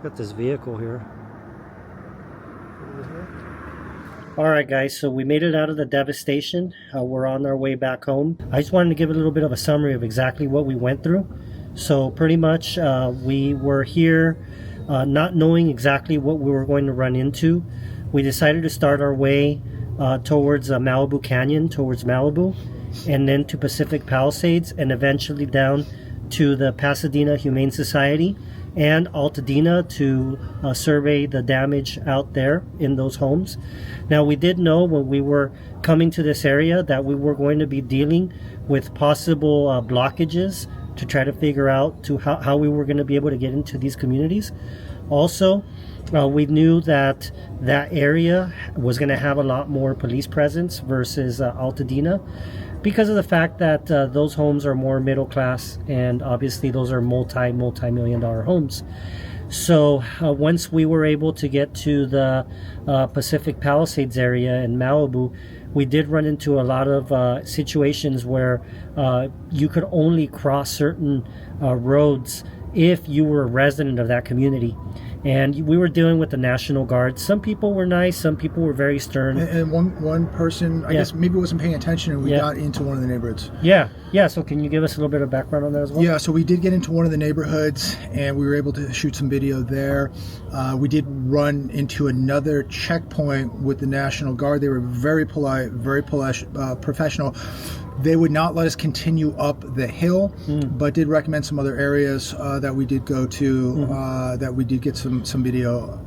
Got this vehicle here. Alright guys, so we made it out of the devastation. We're on our way back home. I just wanted to give a little bit of a summary of exactly what we went through. So pretty much we were here not knowing exactly what we were going to run into. We decided to start our way towards Malibu Canyon, towards Malibu, and then to Pacific Palisades, and eventually down to the Pasadena Humane Society and Altadena to survey the damage out there in those homes. Now, we did know when we were coming to this area that we were going to be dealing with possible blockages to try to figure out how we were going to be able to get into these communities. Also, we knew that that area was going to have a lot more police presence versus Altadena, because of the fact that those homes are more middle class, and obviously those are multi-million dollar homes. So once we were able to get to the Pacific Palisades area in Malibu, we did run into a lot of situations where you could only cross certain roads if you were a resident of that community. And we were dealing with the National Guard. Some people were nice, some people were very stern. And one person, I guess maybe wasn't paying attention, and we got into one of the neighborhoods. Yeah. So can you give us a little bit of background on that as well? Yeah, so we did get into one of the neighborhoods, and we were able to shoot some video there. We did run into another checkpoint with the National Guard. They were very polite, very professional. They would not let us continue up the hill, but did recommend some other areas that we did go to, that we did get some video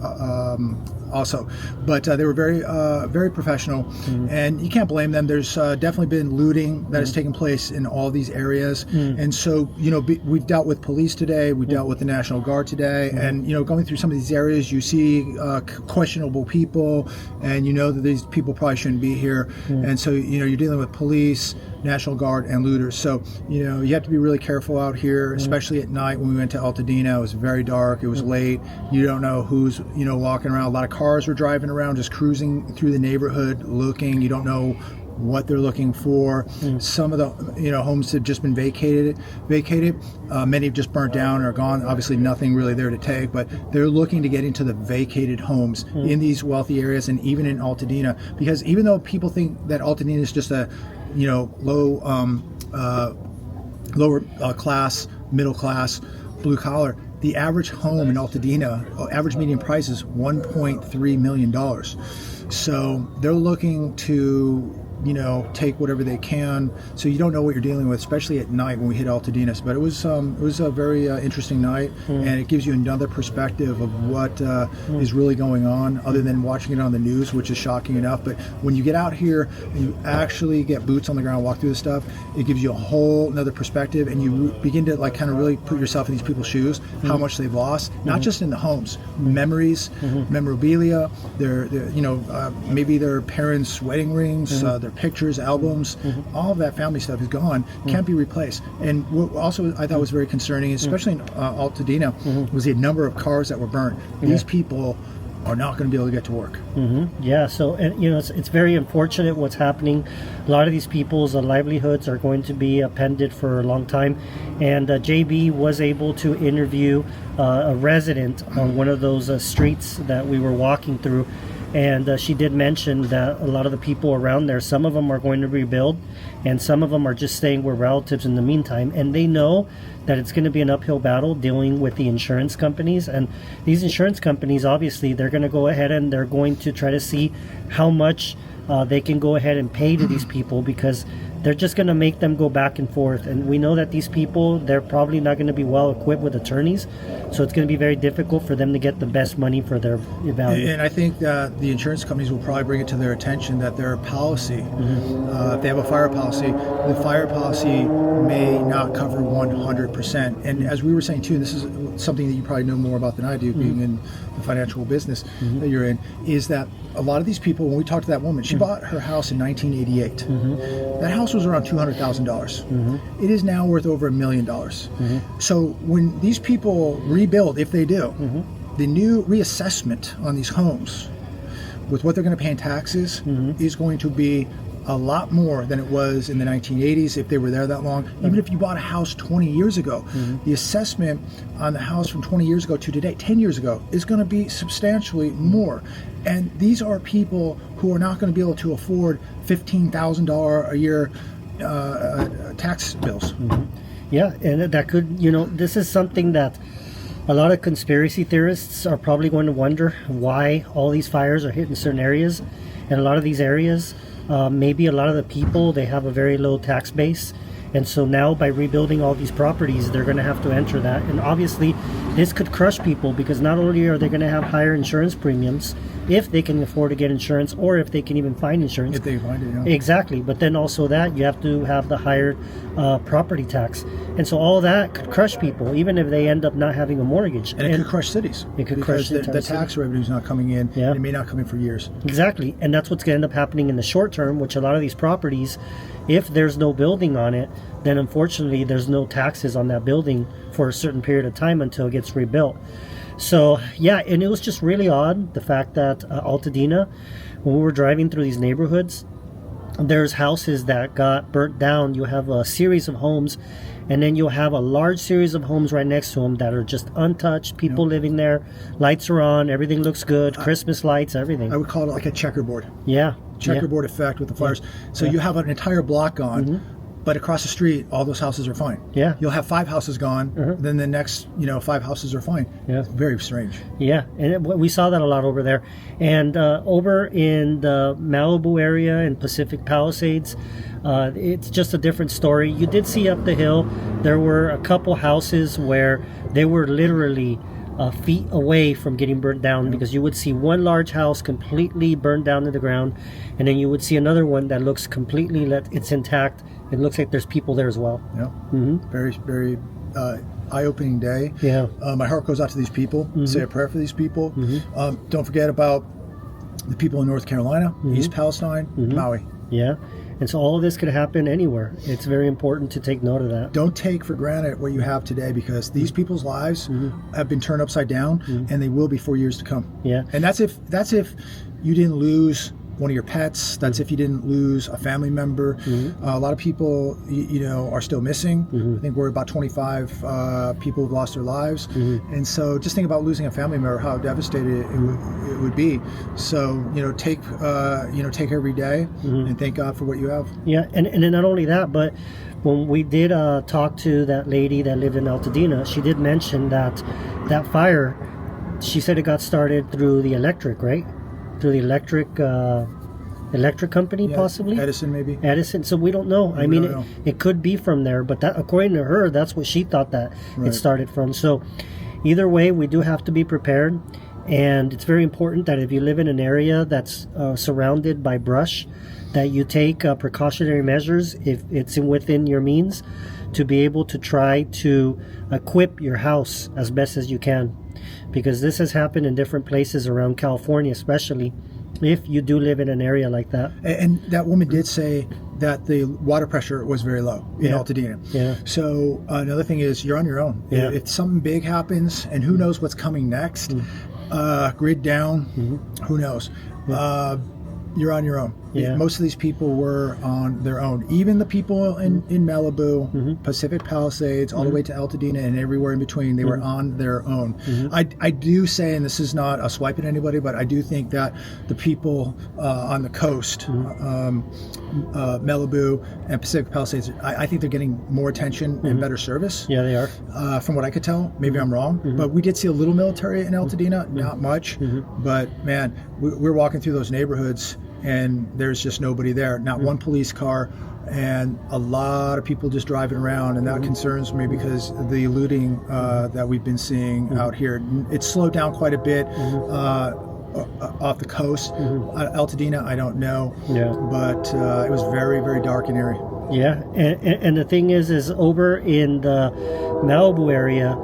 also. But they were very professional, and you can't blame them. There's definitely been looting that has taken place in all these areas, and so we've dealt with police today, we dealt with the National Guard today, and going through some of these areas, you see questionable people, and you know that these people probably shouldn't be here, and so you're dealing with police, National Guard, and looters. So you have to be really careful out here, especially at night. When we went to Altadena, it was very dark, it was late, you don't know who's walking around. A lot of cars were driving around, just cruising through the neighborhood looking. You don't know what they're looking for. Some of the homes have just been vacated. Many have just burnt down or are gone. Obviously nothing really there to take, but they're looking to get into the vacated homes in these wealthy areas, and even in Altadena, because even though people think that Altadena is just a lower class, middle class, blue collar, the average home in Altadena, average median price is $1.3 million. So they're looking to take whatever they can. So you don't know what you're dealing with, especially at night when we hit Altadena. But it was a very interesting night, and it gives you another perspective of what is really going on, other than watching it on the news, which is shocking enough. But when you get out here and you actually get boots on the ground, walk through the stuff, it gives you a whole another perspective, and you begin to kind of really put yourself in these people's shoes, how much they've lost, not just in the homes, memories, memorabilia, their maybe their parents' wedding rings, their pictures, albums, all of that family stuff is gone, can't be replaced. And what also I thought was very concerning, especially in Altadena, was the number of cars that were burnt. These people are not going to be able to get to work. Yeah, so it's very unfortunate what's happening. A lot of these people's livelihoods are going to be appended for a long time, and JB was able to interview a resident on one of those streets that we were walking through. And she did mention that a lot of the people around there, some of them are going to rebuild, and some of them are just staying with relatives in the meantime. And they know that it's going to be an uphill battle dealing with the insurance companies. And these insurance companies, obviously, they're going to go ahead and they're going to try to see how much they can go ahead and pay to these people, because they're just going to make them go back and forth. And we know that these people, they're probably not going to be well equipped with attorneys, so it's going to be very difficult for them to get the best money for their value. And I think that the insurance companies will probably bring it to their attention that their policy, if they have a fire policy, the fire policy may not cover 100%. And as we were saying too, this is something that you probably know more about than I do, being in the financial business that you're in, is that a lot of these people, when we talked to that woman, she bought her house in 1988. That house was around $200,000. It is now worth over $1 million. So when these people rebuild, if they do, the new reassessment on these homes with what they're going to pay in taxes is going to be a lot more than it was in the 1980s if they were there that long. Even if you bought a house 20 years ago, the assessment on the house from 20 years ago to today, 10 years ago, is going to be substantially more. And these are people who are not going to be able to afford $15,000 a year tax bills. Yeah, and that could, this is something that a lot of conspiracy theorists are probably going to wonder why all these fires are hitting certain areas. And a lot of these areas, maybe a lot of the people, they have a very low tax base. And so now by rebuilding all these properties, they're going to have to enter that. And obviously, this could crush people because not only are they going to have higher insurance premiums, if they can afford to get insurance, or if they can even find insurance. If they find it, yeah. Exactly. But then also that you have to have the higher property tax. And so all that could crush people, even if they end up not having a mortgage. And it could crush cities. It could crush the tax revenue is not coming in. Yeah. And it may not come in for years. Exactly. And that's what's going to end up happening in the short term, which a lot of these properties, if there's no building on it, then unfortunately there's no taxes on that building for a certain period of time until it gets rebuilt. So yeah, and it was just really odd, the fact that Altadena, when we were driving through these neighborhoods, there's houses that got burnt down. You have a series of homes, and then you'll have a large series of homes right next to them that are just untouched, people living there, lights are on, everything looks good, Christmas lights, everything. I would call it like a checkerboard. Yeah. Checkerboard effect with the fires. So you have an entire block gone, but across the street, all those houses are fine. Yeah. You'll have 5 houses gone, then the next, 5 houses are fine. Yeah. It's very strange. Yeah, and we saw that a lot over there. And over in the Malibu area and Pacific Palisades, it's just a different story. You did see up the hill, there were a couple houses where they were literally feet away from getting burnt down, because you would see one large house completely burned down to the ground, and then you would see another one that looks completely it's intact. It looks like there's people there as well. Yeah. Very, very eye-opening day. Yeah. My heart goes out to these people. Say a prayer for these people. Don't forget about the people in North Carolina, East Palestine, Maui. Yeah. And so all of this could happen anywhere. It's very important to take note of that. Don't take for granted what you have today, because these people's lives have been turned upside down, and they will be for years to come. Yeah. And that's if you didn't lose one of your pets. That's if you didn't lose a family member. A lot of people, are still missing. I think we're about 25 people who've lost their lives. And so just think about losing a family member, how devastated it would be. So, take every day and thank God for what you have. Yeah, and then not only that, but when we did talk to that lady that lived in Altadena, she did mention that fire, she said it got started through the electric, right? Through the electric company, possibly Edison, maybe. Edison. So we don't know. I mean, it could be from there, but that, according to her, that's what she thought that it started from. So either way, we do have to be prepared, and it's very important that if you live in an area that's surrounded by brush, that you take precautionary measures if it's within your means, to be able to try to equip your house as best as you can. Because this has happened in different places around California, especially if you do live in an area like that. And that woman did say that the water pressure was very low in Altadena. Yeah. So another thing is, you're on your own. Yeah. If something big happens, and who knows what's coming next, grid down, who knows? You're on your own. Yeah. Most of these people were on their own. Even the people in Malibu, Pacific Palisades, all the way to Altadena and everywhere in between, they were on their own. I do say, and this is not a swipe at anybody, but I do think that the people on the coast, Malibu and Pacific Palisades, I think they're getting more attention and better service. Yeah, they are. From what I could tell. Maybe I'm wrong. But we did see a little military in Altadena, not much. But man, we're walking through those neighborhoods, and there's just nobody there. Not one police car, and a lot of people just driving around, and that concerns me, because the looting that we've been seeing out here, it's slowed down quite a bit off the coast. Altadena, I don't know, but it was very, very dark and eerie. Yeah, and the thing is over in the Malibu area,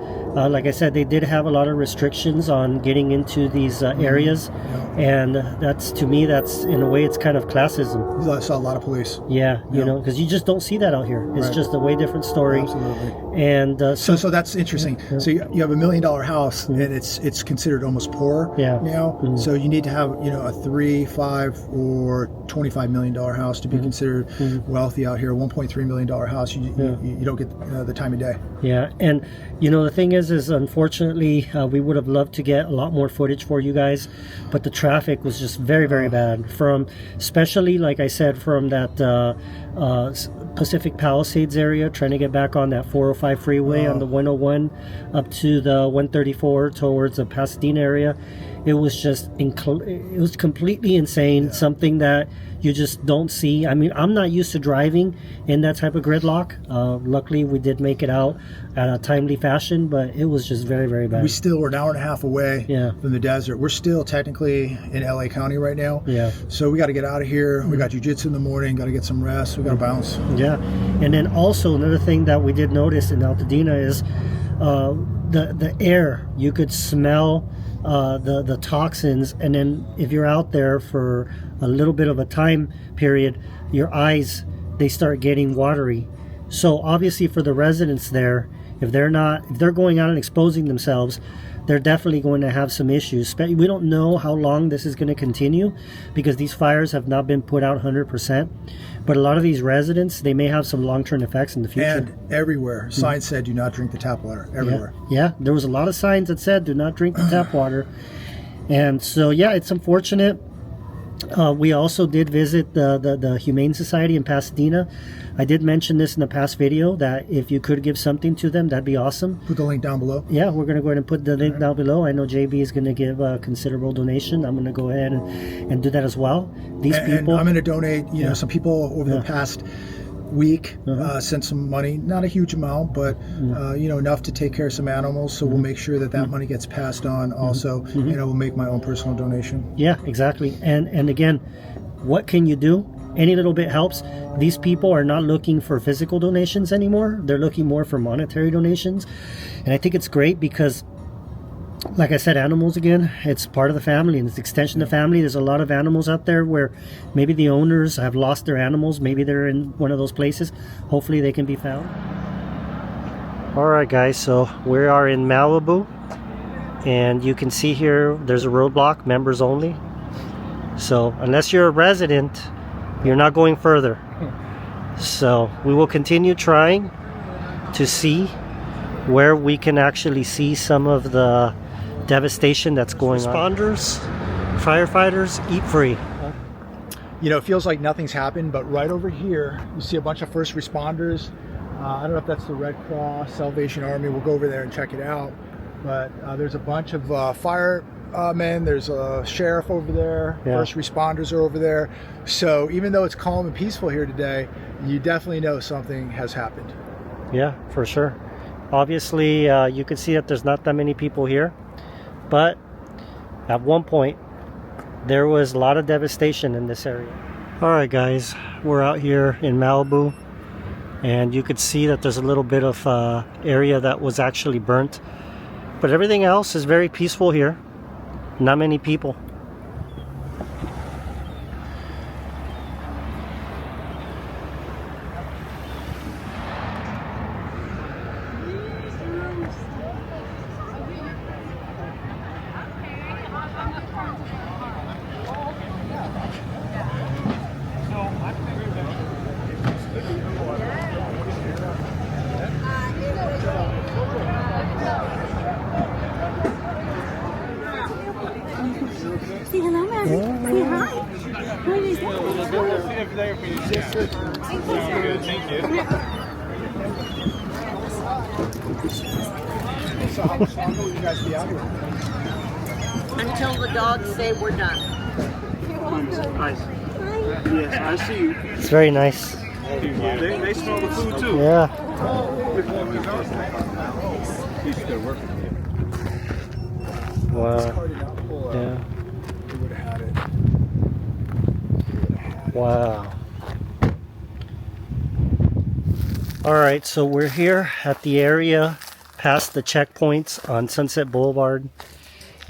Like I said, they did have a lot of restrictions on getting into these areas, and that's, to me, that's in a way it's kind of classism. I saw a lot of police. Yeah, you know, because you just don't see that out here. It's just a way different story. Absolutely. And so that's interesting. So you have $1 million house, and it's considered almost poor now. So you need to have, you know, a $3, $5, or $25 million house to be considered wealthy out here. A $1.3 million house, you don't get the time of day. Yeah, and you know, the thing is unfortunately, we would have loved to get a lot more footage for you guys, but the traffic was just very, very bad. From, especially like I said, from that Pacific Palisades area, trying to get back on that 405 freeway on the 101 up to the 134 towards the Pasadena area. It was just it was completely insane. Something that you just don't see. I mean, I'm not used to driving in that type of gridlock. Luckily, we did make it out at a timely fashion, but it was just very, very bad. We still were an hour and a half away from the desert. We're still technically in LA County right now. Yeah. So we got to get out of here. We got jujitsu in the morning. Got to get some rest. We got to bounce. Yeah. And then also another thing that we did notice in Altadena is the air. You could smell the toxins, and then if you're out there for a little bit of a time period, your eyes, they start getting watery. So obviously for the residents there, if they're going out and exposing themselves, they're definitely going to have some issues. We don't know how long this is going to continue because these fires have not been put out 100%. But a lot of these residents, they may have some long-term effects in the future. And everywhere, signs said, do not drink the tap water. Everywhere. Yeah, there was a lot of signs that said, do not drink the tap water. And so, yeah, it's unfortunate. We also did visit the Humane Society in Pasadena. I did mention this in the past video that if you could give something to them, that'd be awesome. Put the link down below. Yeah, we're going to go ahead and put the link down below. I know JB is going to give a considerable donation. I'm going to go ahead and do that as well. These people, and I'm going to donate. You know, some people over the past week sent some money, not a huge amount, but you know, enough to take care of some animals. So we'll make sure that money gets passed on also, and I will make my own personal donation. Yeah, exactly. And again, what can you do? Any little bit helps. These people are not looking for physical donations anymore. They're looking more for monetary donations. And I think it's great because, like I said, animals, again, it's part of the family and it's extension of the family. There's a lot of animals out there where maybe the owners have lost their animals. Maybe they're in one of those places. Hopefully they can be found. All right, guys, so we are in Malibu. And you can see here, there's a roadblock, members only. So unless you're a resident, you're not going further. So we will continue trying to see where we can actually see some of the devastation that's going on. Responders, firefighters, eat free. You know, it feels like nothing's happened, but right over here, you see a bunch of first responders. I don't know if that's the Red Cross, Salvation Army. We'll go over there and check it out. But there's a bunch of firemen. There's a sheriff over there. First responders are over there. So even though it's calm and peaceful here today, you definitely know something has happened. Yeah, for sure. Obviously, you can see that there's not that many people here. But at one point, there was a lot of devastation in this area. All right, guys, we're out here in Malibu. And you could see that there's a little bit of area that was actually burnt. But everything else is very peaceful here. Not many people. Say hello, Mary. Say hi. What is So how much longer will you guys be out here? Until the dogs say we're done. Nice. Yes, I see you. It's very nice. They smell the food too. Yeah. Wow. Yeah. Wow. All right, so we're here at the area past the checkpoints on Sunset Boulevard,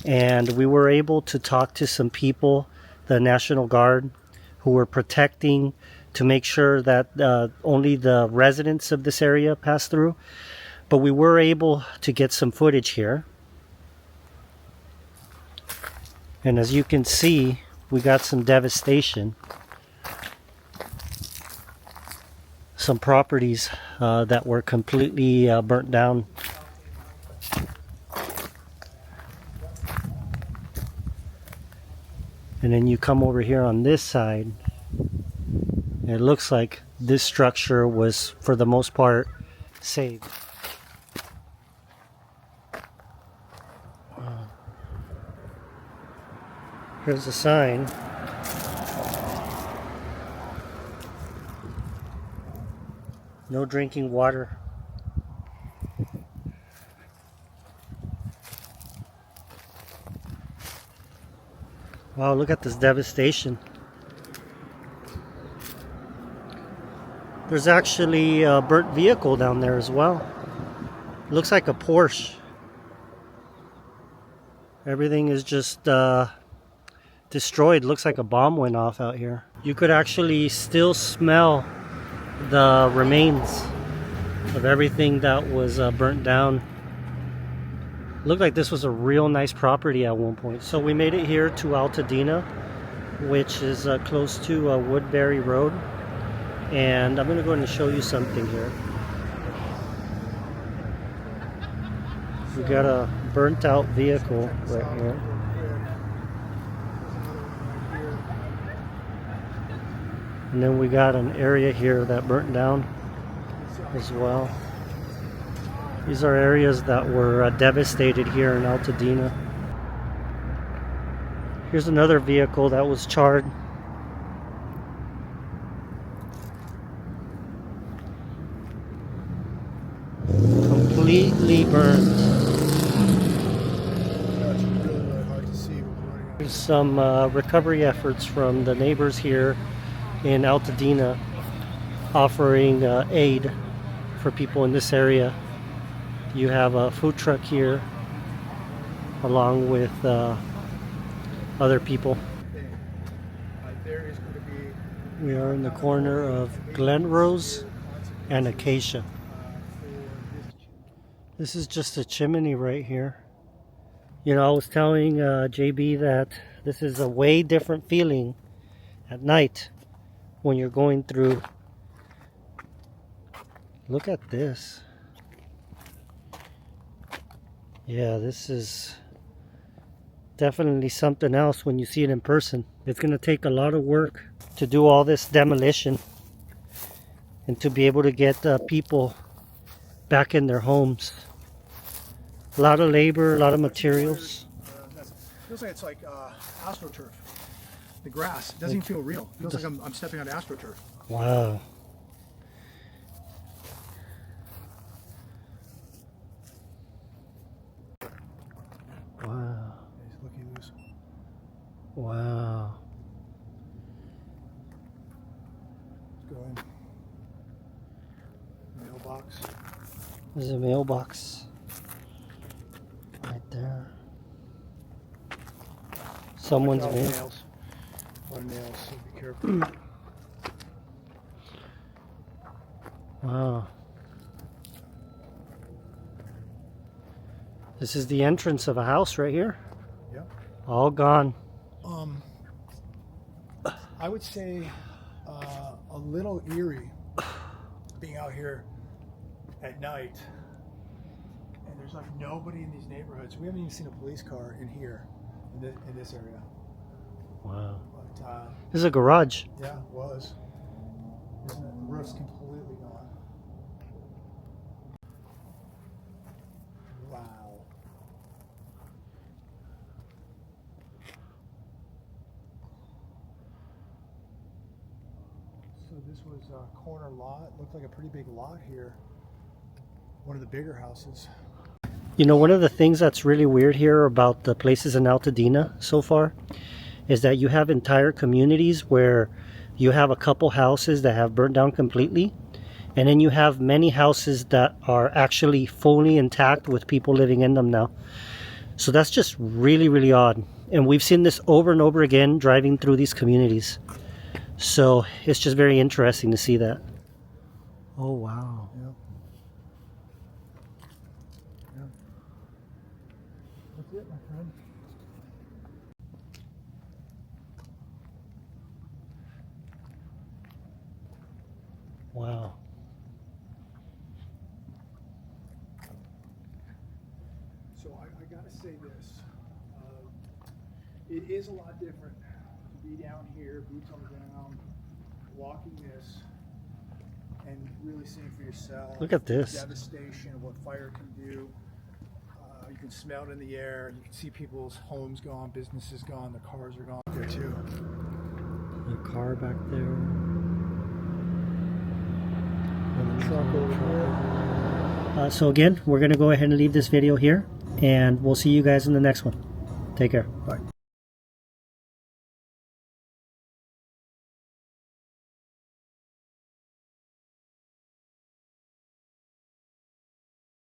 and we were able to talk to some people, the National Guard, who were protecting to make sure that only the residents of this area pass through. But we were able to get some footage here. And as you can see, we got some devastation. Some properties that were completely burnt down. And then you come over here on this side, and it looks like this structure was, for the most part, saved. Here's a sign. No drinking water. Wow, look at this devastation. There's actually a burnt vehicle down there as well. Looks like a Porsche. Everything is just destroyed. Looks like a bomb went off out here. You could actually still smell the remains of everything that was burnt down. Looked like this was a real nice property at one point. So we made it here to Altadena, which is close to Woodbury Road, and I'm going to go ahead and show you something here. We got a burnt out vehicle right here. And then we got an area here that burnt down as well. These are areas that were devastated here in Altadena. Here's another vehicle that was charred. Completely burned. There's some recovery efforts from the neighbors here in Altadena, offering aid for people in this area. You have a food truck here along with other people. We are in the corner of Glen Rose and Acacia. This is just a chimney right here. You know, I was telling JB that this is a way different feeling at night when you're going through. Look at this. Yeah, this is definitely something else when you see it in person. It's going to take a lot of work to do all this demolition and to be able to get people back in their homes. A lot of labor, a lot of materials. Feels like it's like AstroTurf. The grass doesn't even feel real. It feels like I'm stepping on AstroTurf. Wow. Wow. He's looking loose. Wow. Let's go in. Mailbox. There's a mailbox right there. Someone's mail. Nails. A lot of nails, so be careful. Wow. This is the entrance of a house right here. Yeah. All gone. I would say a little eerie being out here at night, and there's like nobody in these neighborhoods. We haven't even seen a police car in here, in this area. Wow. But, This is a garage. yeah, it was. Isn't it? The roof's completely gone. Wow. So this was a corner lot. Looked like a pretty big lot here. One of the bigger houses. You know, one of the things that's really weird here about the places in Altadena so far is that you have entire communities where you have a couple houses that have burnt down completely, And then you have many houses that are actually fully intact with people living in them now. So that's just really, really odd. And we've seen this over and over again driving through these communities. So it's just very interesting to see that. Oh, wow. Yeah. Yeah. That's it, my friend. Wow. So I gotta say this, it is a lot different to be down here, boots on the ground, walking this, and really seeing for yourself. Look at this. The devastation of what fire can do. You can smell it in the air. You can see people's homes gone, businesses gone, their cars are gone there too. The car back there. And the truck over there. So again, we're going to go ahead and leave this video here, and we'll see you guys in the next one. Take care. Bye.